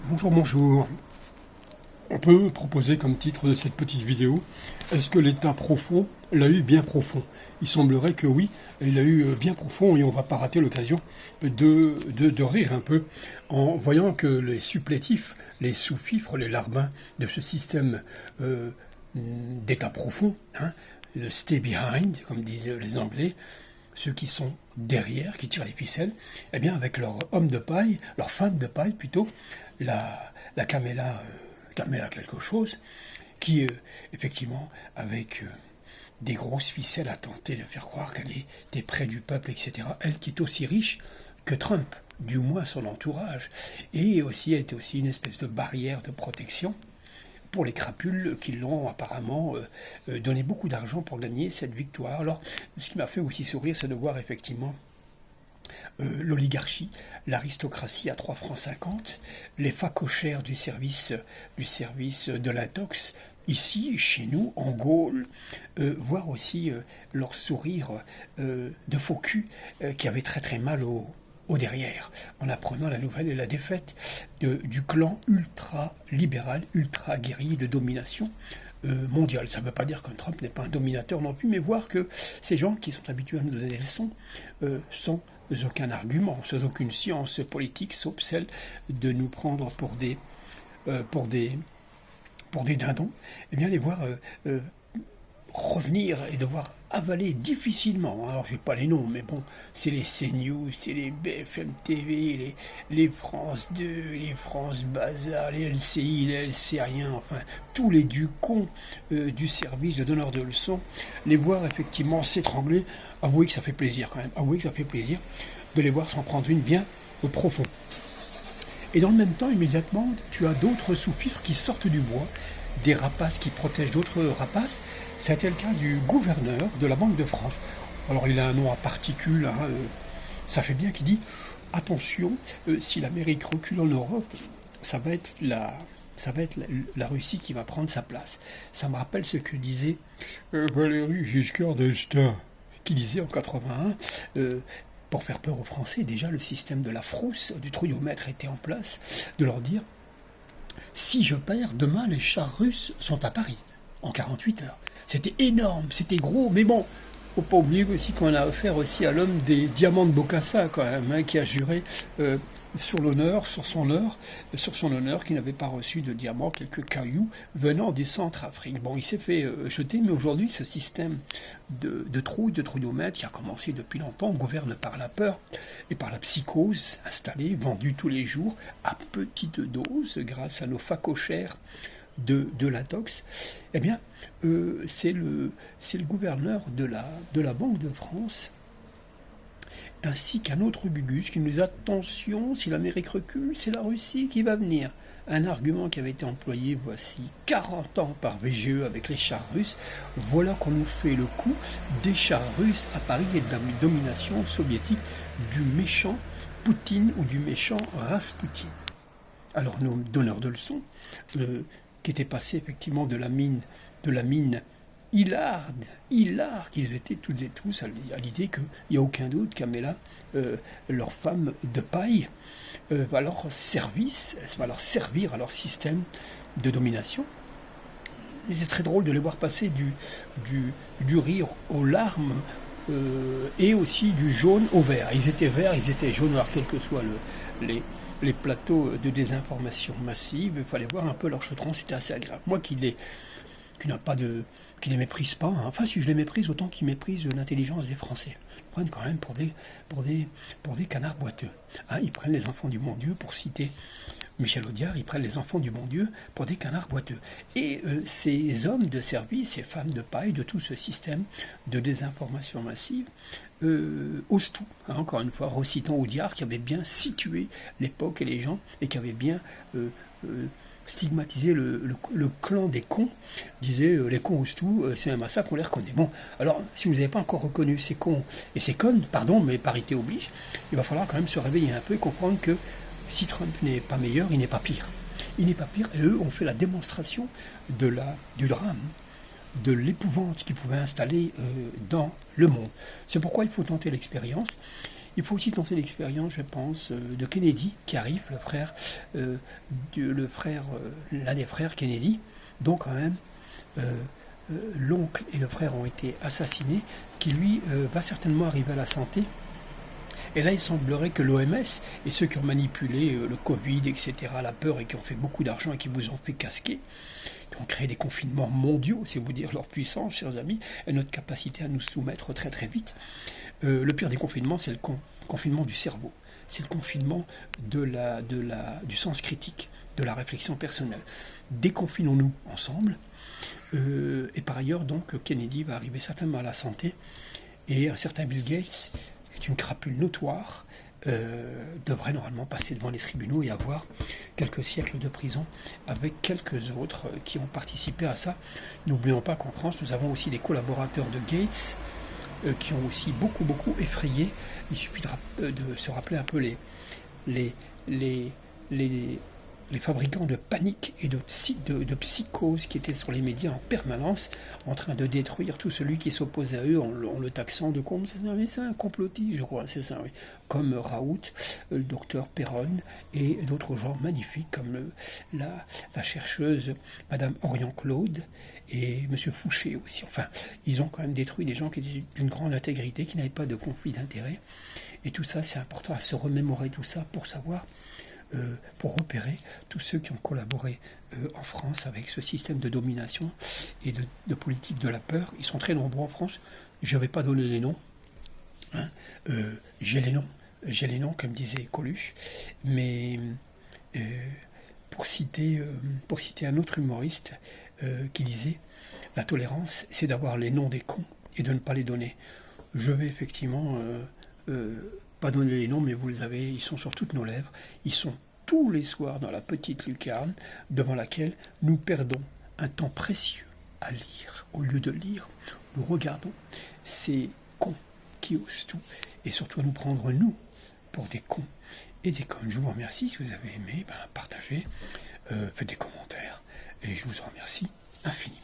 Bonjour, bonjour. On peut proposer comme titre de cette petite vidéo: est-ce que l'État profond l'a eu bien profond? Il semblerait que oui, il l'a eu bien profond et on ne va pas rater l'occasion de rire un peu en voyant que les supplétifs, les sous-fifres, les larbins de ce système d'État profond, le stay behind, comme disent les Anglais, ceux qui sont derrière, qui tirent les ficelles, eh bien avec leur homme de paille, leur femme de paille plutôt, la Caméla, Caméla quelque chose, qui effectivement avec des grosses ficelles a tenté de faire croire qu'elle était près du peuple, etc. Elle qui est aussi riche que Trump, du moins son entourage, et aussi elle était aussi une espèce de barrière de protection pour les crapules qui l'ont apparemment donné beaucoup d'argent pour gagner cette victoire. Alors, ce qui m'a fait aussi sourire, c'est de voir effectivement l'oligarchie, l'aristocratie à 3 francs 50, les facochères du service de l'intox, ici, chez nous, en Gaule, voir aussi leur sourire de faux cul qui avait très très mal au derrière, en apprenant la nouvelle et la défaite du clan ultra-libéral, ultra-guerrier de domination mondiale. Ça ne veut pas dire qu'un Trump n'est pas un dominateur non plus, mais voir que ces gens qui sont habitués à nous donner des leçons sans aucun argument, sans aucune science politique, sauf celle de nous prendre pour des dindons, eh bien les voir revenir et devoir avaler difficilement. Alors j'ai pas les noms, mais bon, c'est les CNews, c'est les BFM TV, les France 2, les France Bazar, les LCI, les LC rien, enfin tous les ducons du service de donneurs de leçons, les voir effectivement s'étrangler. Avouez que ça fait plaisir quand même, avouez que ça fait plaisir de les voir s'en prendre une bien profond. Et dans le même temps, immédiatement, tu as d'autres sous-fifres qui sortent du bois, des rapaces qui protègent d'autres rapaces. C'était le cas du gouverneur de la Banque de France. Alors il a un nom à particules, ça fait bien qu'il dit « Attention, si l'Amérique recule en Europe, ça va être la Russie qui va prendre sa place. » Ça me rappelle ce que disait Valéry Giscard d'Estaing, qui disait en 81 pour faire peur aux Français, déjà le système de la frousse, du trouillomètre était en place, de leur dire « Si je perds, demain les chars russes sont à Paris, en 48 heures. » C'était énorme, c'était gros, mais bon, faut pas oublier aussi qu'on a affaire aussi à l'homme des diamants de Bokassa, quand même, qui a juré sur son honneur, qu'il n'avait pas reçu de diamants, quelques cailloux venant du Centrafrique. Bon, il s'est fait jeter, mais aujourd'hui, ce système de trouillomètre, qui a commencé depuis longtemps, gouverne par la peur et par la psychose installée, vendue tous les jours, à petite dose, grâce à nos facochères de l'intox, eh bien, c'est le gouverneur de la Banque de France, ainsi qu'un autre Gugus qui nous dit attention, si l'Amérique recule, c'est la Russie qui va venir. Un argument qui avait été employé voici 40 ans par VGE avec les chars russes. Voilà qu'on nous fait le coup des chars russes à Paris et de la domination soviétique du méchant Poutine ou du méchant Raspoutine. Alors nos donneurs de leçons, qui étaient passés effectivement de la mine Hillard, qu'ils étaient toutes et tous à l'idée qu'il n'y a aucun doute qu'Amela, leur femme de paille, va leur servir à leur système de domination. Et c'est très drôle de les voir passer du rire aux larmes et aussi du jaune au vert. Ils étaient verts, ils étaient jaunes, alors quel que soit les plateaux de désinformation massive, il fallait voir un peu leur chautron, c'était assez agréable. Moi qui les méprise pas, enfin si je les méprise, autant qu'ils méprisent l'intelligence des Français. Ils prennent quand même pour des canards boiteux. Ils prennent les enfants du bon Dieu, pour citer Michel Audiard, ils prennent les enfants du bon Dieu pour des canards boiteux. Et ces hommes de service, ces femmes de paille, de tout ce système de désinformation massive, osent tout. Encore une fois, recitant Audiard, qui avait bien situé l'époque et les gens, et qui avait bien stigmatisé le clan des cons, disait les cons osent tout, c'est un massacre, on les reconnaît. Bon, alors, si vous n'avez pas encore reconnu ces cons et ces connes, pardon, mais parité oblige, il va falloir quand même se réveiller un peu et comprendre que si Trump n'est pas meilleur, il n'est pas pire. Il n'est pas pire, et eux ont fait la démonstration du drame, de l'épouvante qu'ils pouvaient installer dans le monde. C'est pourquoi il faut tenter l'expérience. Il faut aussi tenter l'expérience, je pense, de Kennedy qui arrive, l'un des frères Kennedy, dont quand même l'oncle et le frère ont été assassinés, qui lui va certainement arriver à la santé. Et là, il semblerait que l'OMS et ceux qui ont manipulé le Covid, etc., la peur et qui ont fait beaucoup d'argent et qui vous ont fait casquer, qui ont créé des confinements mondiaux, c'est vous dire leur puissance, chers amis, et notre capacité à nous soumettre très très vite. Le pire des confinements, c'est le confinement du cerveau. C'est le confinement du sens critique, de la réflexion personnelle. Déconfinons-nous ensemble. Et par ailleurs, donc, Kennedy va arriver certainement à la santé. Et un certain Bill Gates, qui est une crapule notoire, devrait normalement passer devant les tribunaux et avoir quelques siècles de prison avec quelques autres qui ont participé à ça. N'oublions pas qu'en France, nous avons aussi des collaborateurs de Gates qui ont aussi beaucoup effrayé. Il suffit de se rappeler un peu les fabricants de panique et de psychose qui étaient sur les médias en permanence, en train de détruire tout celui qui s'oppose à eux en le taxant de c'est un complotiste, je crois, c'est ça, oui. Comme Raoult, le docteur Perron et d'autres gens magnifiques comme la chercheuse Madame Orion-Claude et Monsieur Fouché aussi. Enfin, ils ont quand même détruit des gens qui étaient d'une grande intégrité, qui n'avaient pas de conflit d'intérêts. Et tout ça, c'est important à se remémorer tout ça pour savoir, pour repérer tous ceux qui ont collaboré en France avec ce système de domination et de politique de la peur. Ils sont très nombreux en France. Je ne vais pas donner les noms. Hein. J'ai les noms, comme disait Coluche. Mais pour citer un autre humoriste qui disait « La tolérance, c'est d'avoir les noms des cons et de ne pas les donner ». Je vais effectivement... pas donner les noms, mais vous les avez, ils sont sur toutes nos lèvres. Ils sont tous les soirs dans la petite lucarne devant laquelle nous perdons un temps précieux à lire. Au lieu de lire, nous regardons ces cons qui osent tout et surtout à nous prendre, nous, pour des cons et des connes. Je vous remercie. Si vous avez aimé, partagez, faites des commentaires et je vous en remercie infiniment.